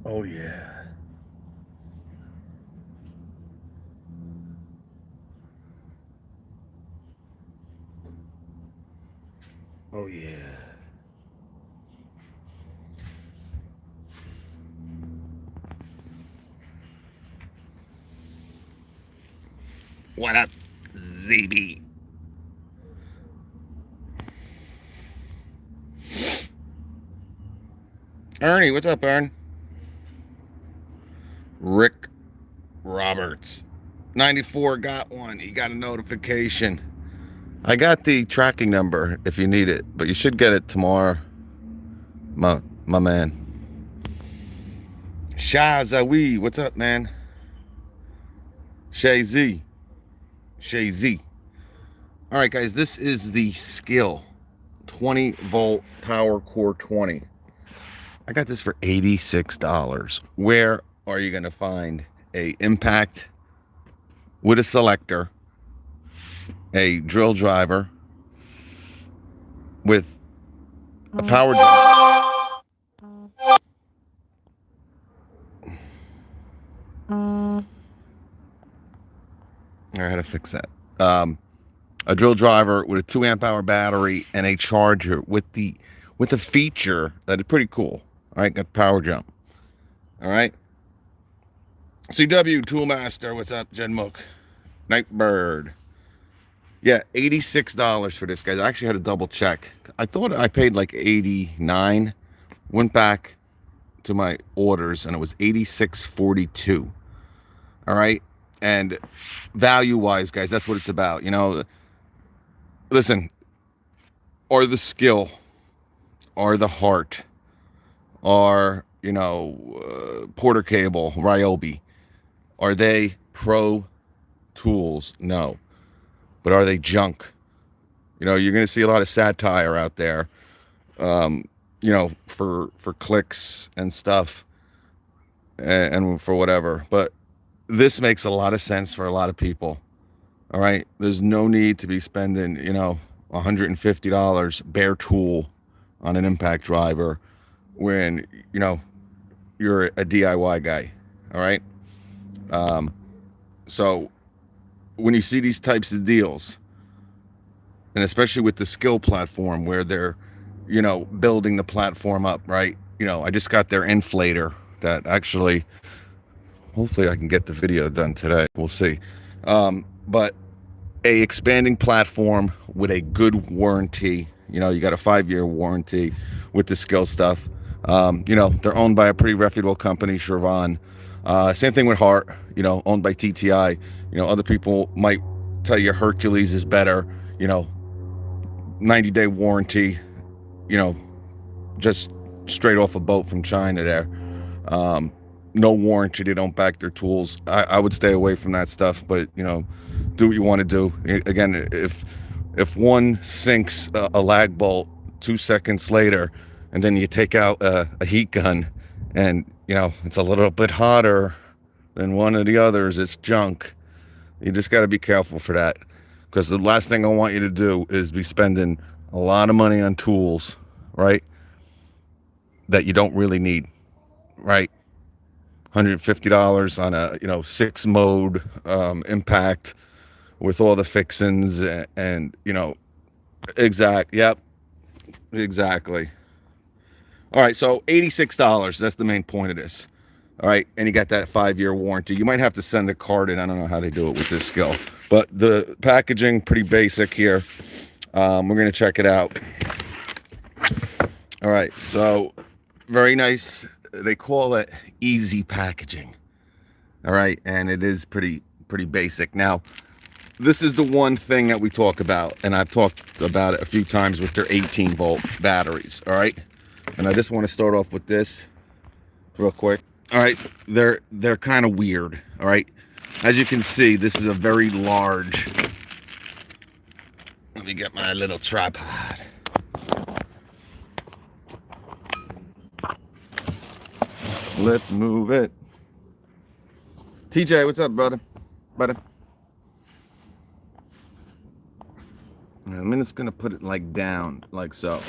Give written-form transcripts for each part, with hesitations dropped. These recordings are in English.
Oh yeah. Oh yeah. What up, ZB? Ernie, what's up, Ern? Rick Roberts. 94 got one. He got a notification. I got the tracking number if you need it, but you should get it tomorrow, my man. Shazawi, what's up, man? Shay Z. Shay Z. All right, guys, this is the Skil 20 volt power core 20. I got this for $86. Where are you going to find a impact with a selector, a drill driver with a power drill? I had to fix that. A drill driver with a 2 amp hour battery and a charger with a feature that is pretty cool. All right, got power jump. All right. CW Toolmaster, what's up, Jen Mook? Nightbird. Yeah, $86 for this, guys. I actually had to double check. I thought I paid like 89. Went back to my orders and it was 86.42. All right. And value wise, guys, that's what it's about. You know, listen, or the skill, or the heart, or, Porter Cable, Ryobi. Are they pro tools? No. But are they junk? You're going to see a lot of satire out there, for clicks and stuff and for whatever. But this makes a lot of sense for a lot of people. All right. There's no need to be spending, $150 bare tool on an impact driver when, you're a DIY guy. All right. So when you see these types of deals, and especially with the Skil platform where they're, building the platform up, right? I just got their inflator that actually, hopefully I can get the video done today. We'll see. But a expanding platform with a good warranty. You got a 5-year warranty with the Skil stuff. They're owned by a pretty reputable company, Shervan. Same thing with Hart, owned by TTI. Other people might tell you Hercules is better, 90-day warranty, just straight off a boat from China there. No warranty, they don't back their tools. I would stay away from that stuff, but, do what you want to do. Again, if one sinks a lag bolt 2 seconds later, and then you take out a heat gun, and it's a little bit hotter than one of the others, it's junk. You just got to be careful for that, because the last thing I want you to do is be spending a lot of money on tools, right, that you don't really need, right? $150 on a 6-mode impact with all the fixins and yep, exactly. All right, so $86. That's the main point of this. All right, and you got that 5-year warranty. You might have to send a card in. I don't know how they do it with this Skil, but the packaging pretty basic here. We're gonna check it out. All right, so very nice. They call it easy packaging. All right, and it is pretty basic. Now, this is the one thing that we talk about, and I've talked about it a few times with their 18-volt batteries. All right, and I just want to start off with this real quick. All right, they're kind of weird. All right, as you can see, this is a very large. Let me get my little tripod. Let's move it. TJ, what's up, brother? I'm just gonna put it like down, like so.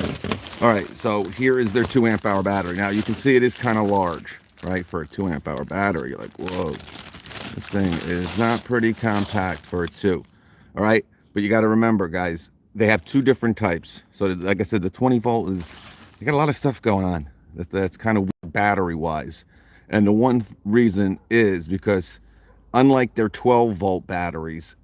All right, so here is their 2 amp hour battery. Now you can see it is kind of large. right? For a 2 amp hour battery. You're like, whoa, this thing is not pretty compact for a 2. All right. But you got to remember, guys, they have 2 different types. So like I said, the 20 volt is, you got a lot of stuff going on that's kind of battery wise. And the one reason is because unlike their 12 volt batteries,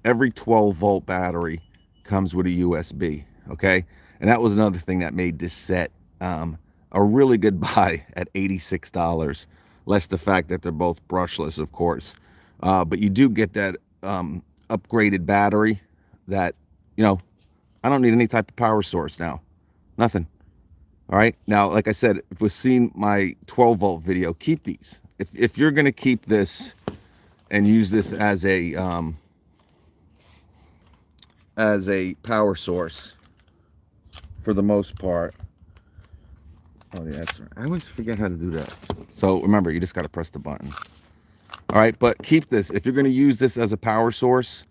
every 12 volt battery comes with a USB. Okay. And that was another thing that made this set a really good buy at $86, less the fact that they're both brushless, of course. But you do get that upgraded battery that, you know, I don't need any type of power source now. Nothing. All right. Now, like I said, if you've seen my 12 volt video, keep these. If you're going to keep this and use this as a power source for the most part. Oh yeah, that's right. I always forget how to do that. So remember, you just got to press the button. All right, but keep this. If you're going to use this as a power source,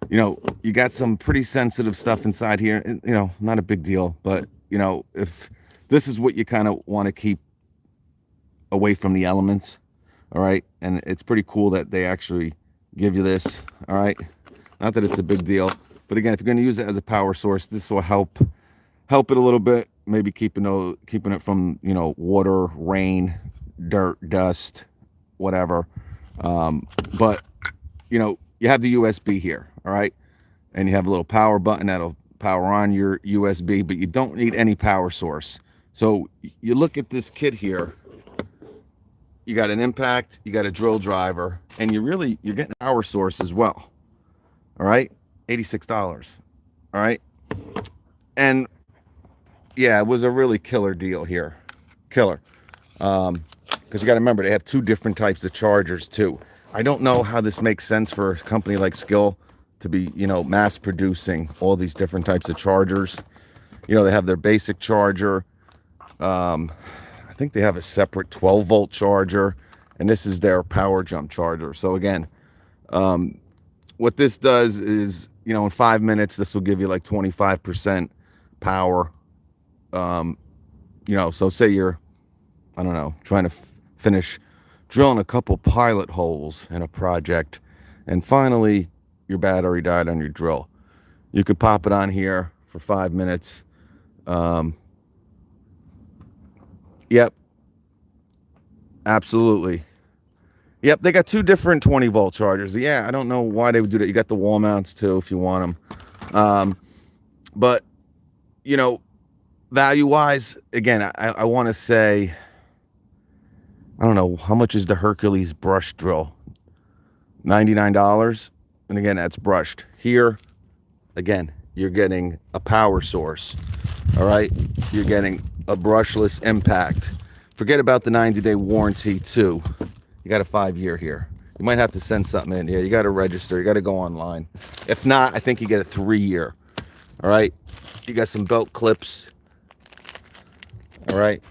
you know, you got some pretty sensitive stuff inside here. You know, not a big deal, but you know, if this is what you kind of want to keep away from the elements, all right, and it's pretty cool that they actually give you this. All right, not that it's a big deal, but again, if you're going to use it as a power source, this will help it a little bit. Maybe keeping it from, you know, water, rain, dirt, dust, whatever. But you know, you have the USB here, all right, and you have a little power button that'll power on your USB, but you don't need any power source. So you look at this kit here, you got an impact, you got a drill driver, and you're getting a power source as well. All right, $86. All right, and yeah, it was a really killer deal here. Killer. Because you got to remember, they have 2 different types of chargers too. I don't know how this makes sense for a company like Skil to be, you know, mass producing all these different types of chargers. You know, they have their basic charger. I think they have a separate 12 volt charger, and this is their power jump charger. So again, what this does is, you know, in 5 minutes, this will give you like 25% power. You know, so say you're, I don't know, trying to finish drilling a couple pilot holes in a project, and finally your battery died on your drill. You could pop it on here for 5 minutes. Yep, absolutely. Yep, they got 2 different 20 volt chargers. Yeah, I don't know why they would do that. You got the wall mounts too if you want them. But you know, value wise, again, I want to say, I don't know, how much is the Hercules brush drill? $99. And again, that's brushed. Here, again, you're getting a power source. All right, you're getting a brushless impact. Forget about the 90-day warranty too. You got a 5-year here. You might have to send something in. Yeah, you got to register. You got to go online. If not, I think you get a 3-year. All right, you got some belt clips. All right,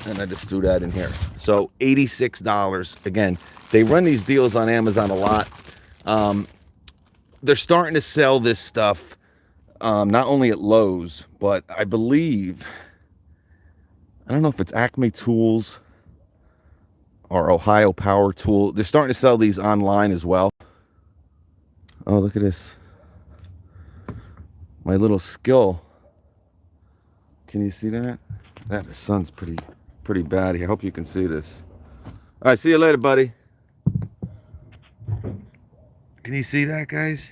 and I just threw that in here. So $86. Again, they run these deals on Amazon a lot. They're starting to sell this stuff not only at Lowe's, but I believe, I don't know if it's Acme Tools or Ohio Power Tool. They're starting to sell these online as well. Oh, look at this. My little Skil. Can you see that? That sun's pretty bad here. I hope you can see this. All right, see you later, buddy. Can you see that, guys?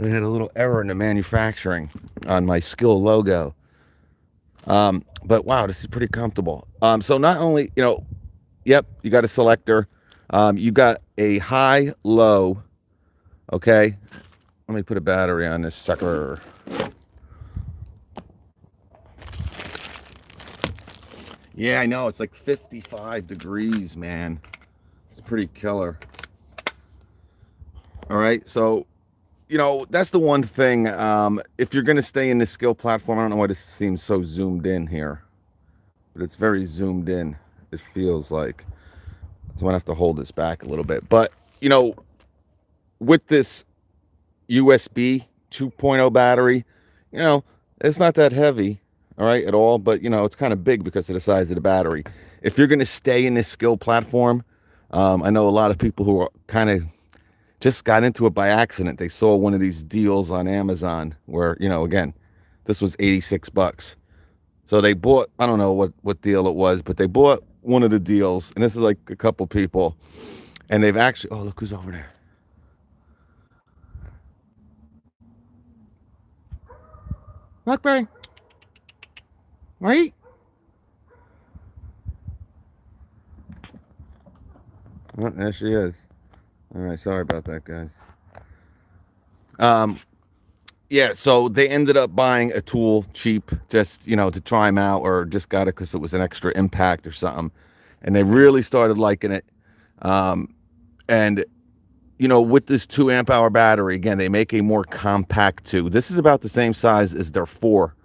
I had a little error in the manufacturing on my Skil logo. But wow, this is pretty comfortable. So not only, you know, yep, you got a selector. You got a high, low. Okay. Let me put a battery on this sucker. Yeah, I know. It's like 55 degrees, man. It's pretty killer. All right. So, you know, that's the one thing. If you're going to stay in this Skil platform, I don't know why this seems so zoomed in here, but it's very zoomed in. It feels like. So I'm going to have to hold this back a little bit. But, you know, with this USB 2.0 battery, you know, it's not that heavy. all right, at all. But you know, it's kind of big because of the size of the battery. If you're going to stay in this Skil platform, I know a lot of people who are kind of just got into it by accident. They saw one of these deals on Amazon where, you know, again, this was 86 bucks. So they bought, I don't know what deal it was, but they bought one of the deals, and this is like a couple people, and they've actually, oh, look who's over there. Blackberry. Right? Oh, there she is. All right, sorry about that, guys. Um, yeah, so they ended up buying a tool cheap, just you know, to try them out, or just got it because it was an extra impact or something, and they really started liking it. And you know, with this 2 amp hour battery, again, they make a more compact 2. This is about the same size as their 4,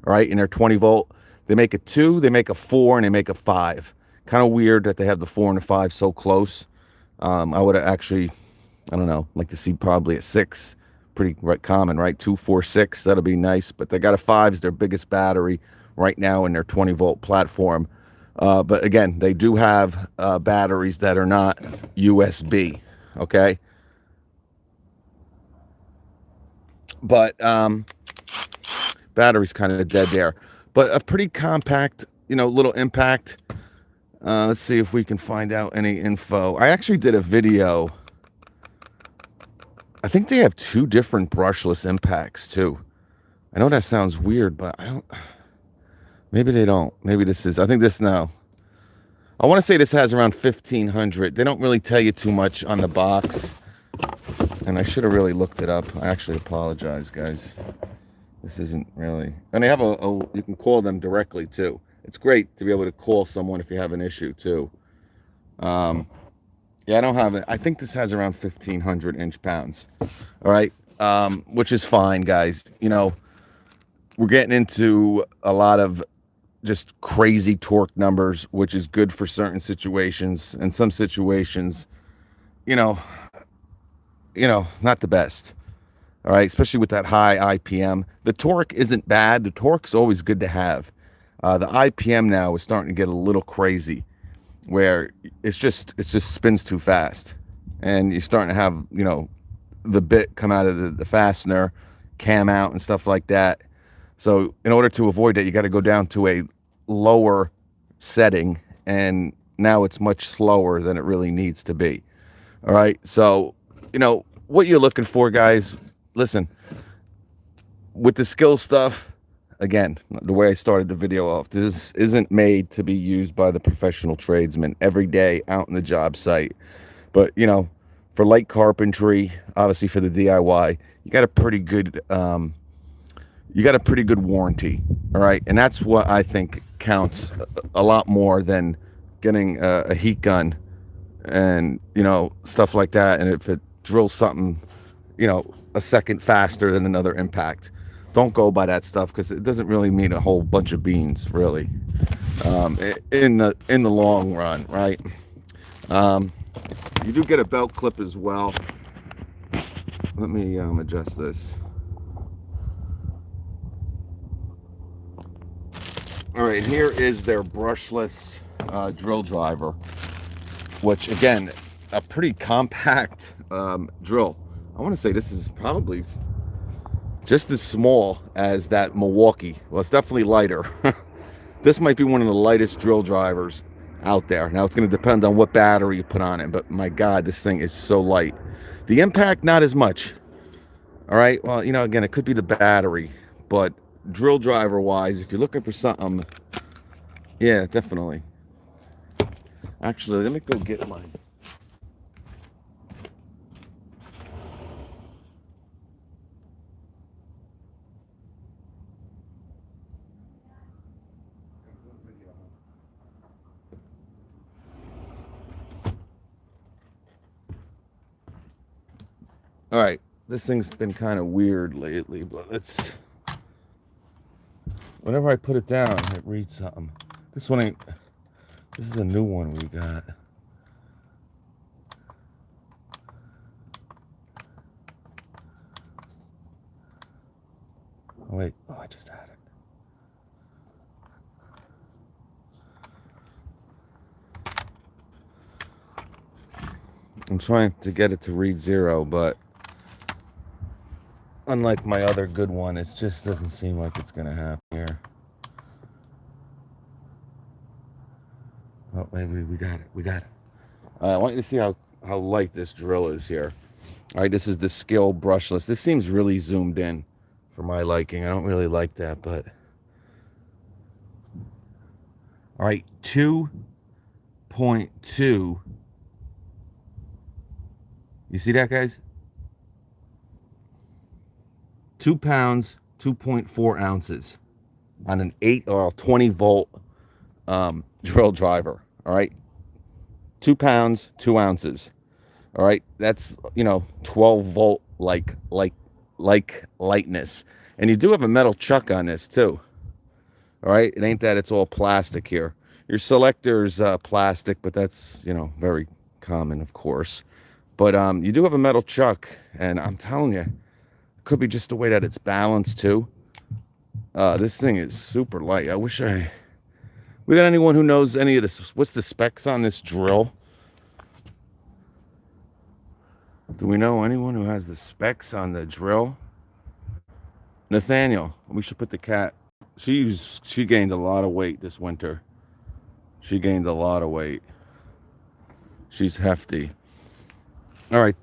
right? In their 20 volt, they make a 2, they make a 4, and they make a 5. Kind of weird that they have the 4 and the 5 so close. I would have actually, I don't know, like to see probably a 6. Pretty common, right? 2, 4, 6. That'll be nice. But they got a 5 is their biggest battery right now in their 20 volt platform. But again, they do have batteries that are not USB. Okay. But battery's kind of dead there. But a pretty compact, you know, little impact. Let's see if we can find out any info. I actually did a video. I think they have 2 different brushless impacts too. I know that sounds weird, but I don't. Maybe they don't. Maybe this is. I think this now. I want to say this has around 1,500. They don't really tell you too much on the box. And I should have really looked it up. I actually apologize, guys. This isn't really. And they have you can call them directly too. It's great to be able to call someone if you have an issue too. Yeah, I don't have it. I think this has around 1,500 inch-pounds. All right. Which is fine, guys. You know, we're getting into a lot of just crazy torque numbers, which is good for certain situations. And some situations, you know, not the best. All right, especially with that high IPM. The torque isn't bad. The torque's always good to have. The IPM now is starting to get a little crazy, where it just spins too fast, and you're starting to have, you know, the bit come out of the fastener, cam out, and stuff like that. So in order to avoid that, you got to go down to a lower setting, and now it's much slower than it really needs to be. All right, so you know what you're looking for, guys. Listen, with the Skil stuff, again, the way I started the video off, this isn't made to be used by the professional tradesman every day out in the job site. But, you know, for light carpentry, obviously for the DIY, you got a pretty good warranty, all right? And that's what I think counts a lot more than getting a heat gun and, you know, stuff like that. And if it drills something, you know, a second faster than another impact, don't go by that stuff, because it doesn't really mean a whole bunch of beans, really, in the long run, right? You do get a belt clip as well. Let me adjust this. All right, here is their brushless drill driver, which again, a pretty compact drill. I want to say this is probably just as small as that Milwaukee. Well, it's definitely lighter. This might be one of the lightest drill drivers out there. Now, it's going to depend on what battery you put on it, but my God, this thing is so light. The impact, not as much. All right, well, you know, again, it could be the battery, but drill driver wise, if you're looking for something, yeah, definitely. Actually, let me go get mine. All right, this thing's been kind of weird lately, but it's, whenever I put it down, it reads something. This one ain't, this is a new one we got. Oh, wait, oh, I just had it. I'm trying to get it to read 0, but unlike my other good one, it just doesn't seem like it's going to happen here. Oh, maybe we got it. We got it. I want you to see how light this drill is here. All right, this is the Skil brushless. This seems really zoomed in for my liking. I don't really like that, but... All right, 2.2. You see that, guys? 2 pounds, 2.4 ounces on an 8 or 20 volt drill driver. All right, 2 pounds, 2 ounces. All right, that's 12 volt like lightness, and you do have a metal chuck on this too. All right, it ain't that it's all plastic here. Your selector's plastic, but that's very common, of course. But you do have a metal chuck, and I'm telling you, it could be just the way that it's balanced too. This thing is super light. I wish we got anyone who knows any of this. What's the specs on this drill? Do we know anyone who has the specs on the drill? Nathaniel, we should put the cat. She gained a lot of weight this winter. She gained a lot of weight. She's hefty. All right,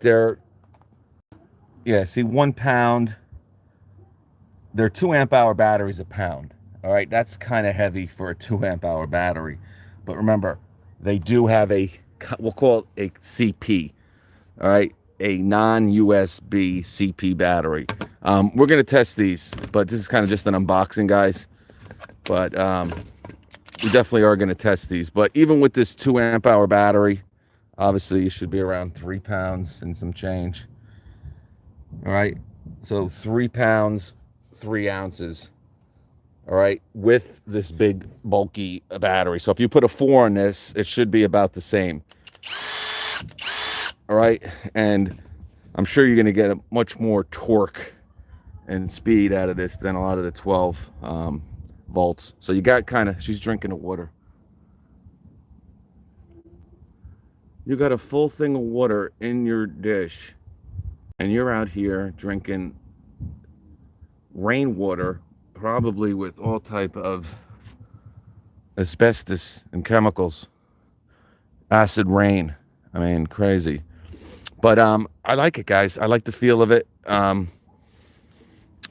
see, 1 pound. They're 2 amp hour batteries a pound. All right, that's kind of heavy for a 2 amp hour battery. But remember, they do have we'll call it a CP. All right, a non-USB CP battery. We're going to test these, but this is kind of just an unboxing, guys. But we definitely are going to test these. But even with this 2 amp hour battery, obviously you should be around 3 pounds and some change. All right, so 3 pounds, 3 ounces. All right, with this big bulky battery. So if you put a 4 on this, it should be about the same. All right, and I'm sure you're going to get a much more torque and speed out of this than a lot of the 12 volts. So you got she's drinking the water. You got a full thing of water in your dish, and you're out here drinking rainwater, probably with all type of asbestos and chemicals. Acid rain. I mean, crazy. But I like it, guys. I like the feel of it.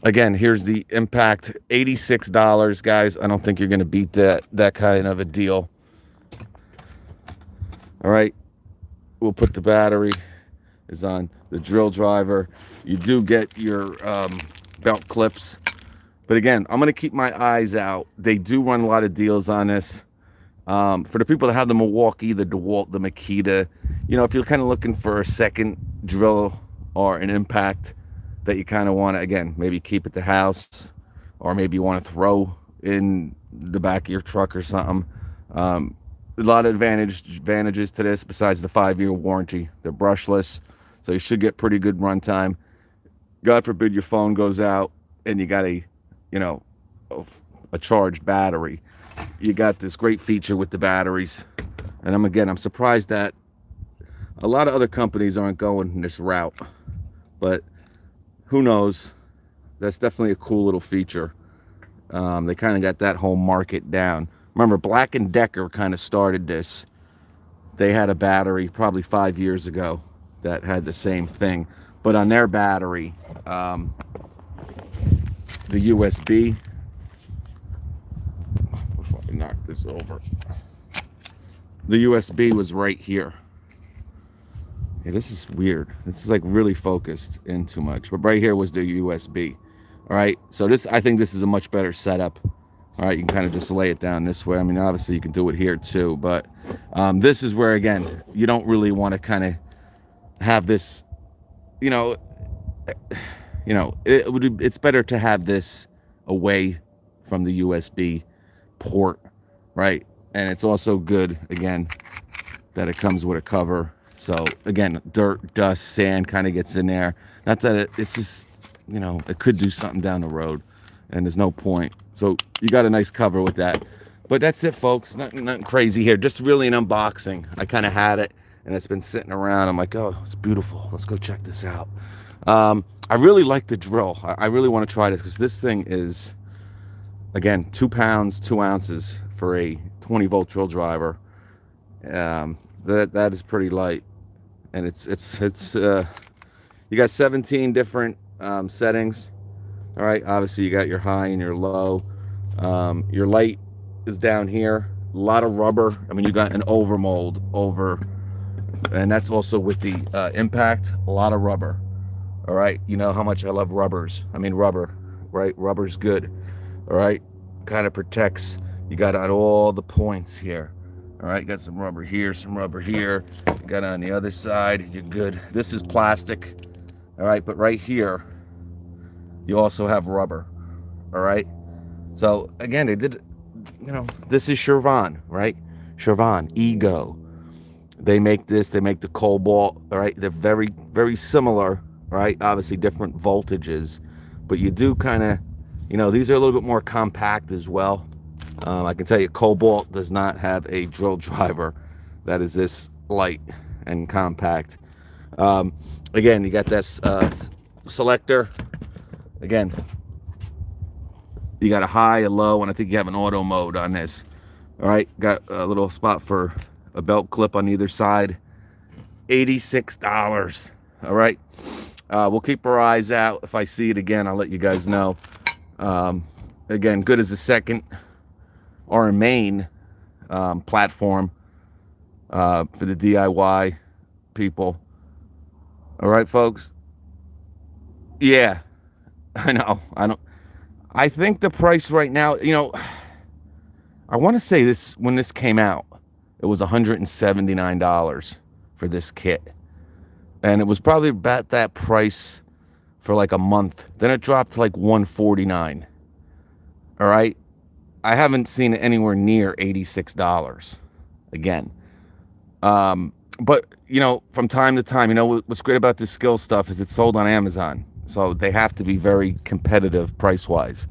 Again, here's the impact. $86, guys. I don't think you're going to beat that kind of a deal. All right. We'll put the battery is on the drill driver. You do get your belt clips. But again, I'm going to keep my eyes out. They do run a lot of deals on this. For the people that have the Milwaukee, the DeWalt, the Makita, if you're kind of looking for a second drill or an impact that you kind of want to, again, maybe keep at the house, or maybe you want to throw in the back of your truck or something. A lot of advantages to this besides the 5-year warranty. They're brushless, so you should get pretty good runtime. God forbid your phone goes out and you got a charged battery. You got this great feature with the batteries. And I'm surprised that a lot of other companies aren't going this route. But who knows? That's definitely a cool little feature. They kind of got that whole market down. Remember, Black & Decker kind of started this. They had a battery probably 5 years ago that had the same thing. But on their battery, the USB... Before I knock this over. The USB was right here. Yeah, this is weird. This is like really focused in too much. But right here was the USB. All right, so I think this is a much better setup. All right, you can kind of just lay it down this way. I mean, obviously you can do it here too, but this is where, again, you don't really want to kind of have this, it's better to have this away from the USB port, right? And it's also good, again, that it comes with a cover. So again, dirt, dust, sand kind of gets in there. Not that it's just, it could do something down the road, and there's no point. So you got a nice cover with that. But that's it, folks. Nothing crazy here. Just really an unboxing. I kind of had it, and it's been sitting around. I'm like, oh, it's beautiful. Let's go check this out. I really like the drill. I really want to try this because this thing is, again, 2 pounds, 2 ounces for a 20-volt drill driver. That is pretty light, and it's you got 17 different settings. All right, obviously you got your high and your low. Your light is down here. A lot of rubber. I mean, you got an overmold over, and that's also with the impact. A lot of rubber. All right, you know how much I love rubbers. I mean rubber, right? Rubber's good. All right, kind of protects. You got on all the points here. All right, got some rubber here, some rubber here. You got on the other side. You're good. This is plastic. All right, but right here, you also have rubber. All right. So again, they did, you know, this is Chevron, right? Chevron, Ego. They make this, they make the Cobalt, all right? They're very, very similar, right? Obviously different voltages, but you do kind of, you know, these are a little bit more compact as well. I can tell you Cobalt does not have a drill driver that is this light and compact. Again, you got this selector. Again, you got a high, a low, and I think you have an auto mode on this. All right, got a little spot for a belt clip on either side. $86. All right, we'll keep our eyes out. If I see it again, I'll let you guys know. Again, good as a second or a main platform for the DIY people. All right, folks. Yeah, I know. I think the price right now, you know, I want to say this, when this came out, it was $179 for this kit. And it was probably about that price for like a month. Then it dropped to like $149. All right. I haven't seen it anywhere near $86 again. But, you know, from time to time, you know, what's great about this Skil stuff is it's sold on Amazon. So they have to be very competitive price-wise.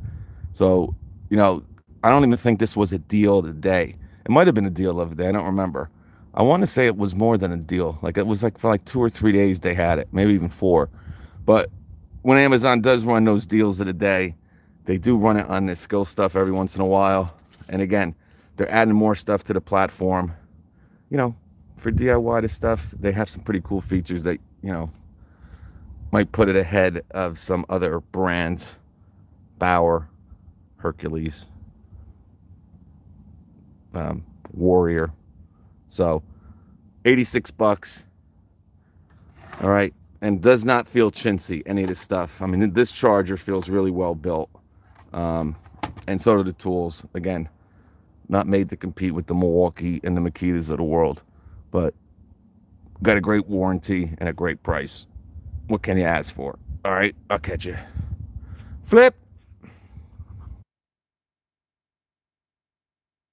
So, you know, I don't even think this was a deal of the day. It might have been a deal of the day. I don't remember. I want to say it was more than a deal. Like, it was like for like 2 or 3 days they had it. Maybe even 4. But when Amazon does run those deals of the day, they do run it on this Skil stuff every once in a while. And again, they're adding more stuff to the platform. You know, for DIY to stuff, they have some pretty cool features that, you know, might put it ahead of some other brands. Bauer, Hercules, Warrior. So 86 bucks. All right. And does not feel chintzy, any of this stuff. I mean, this charger feels really well built. And so do the tools. Again, not made to compete with the Milwaukee and the Makitas of the world, but got a great warranty and a great price. What can you ask for? All right, I'll catch you. Flip.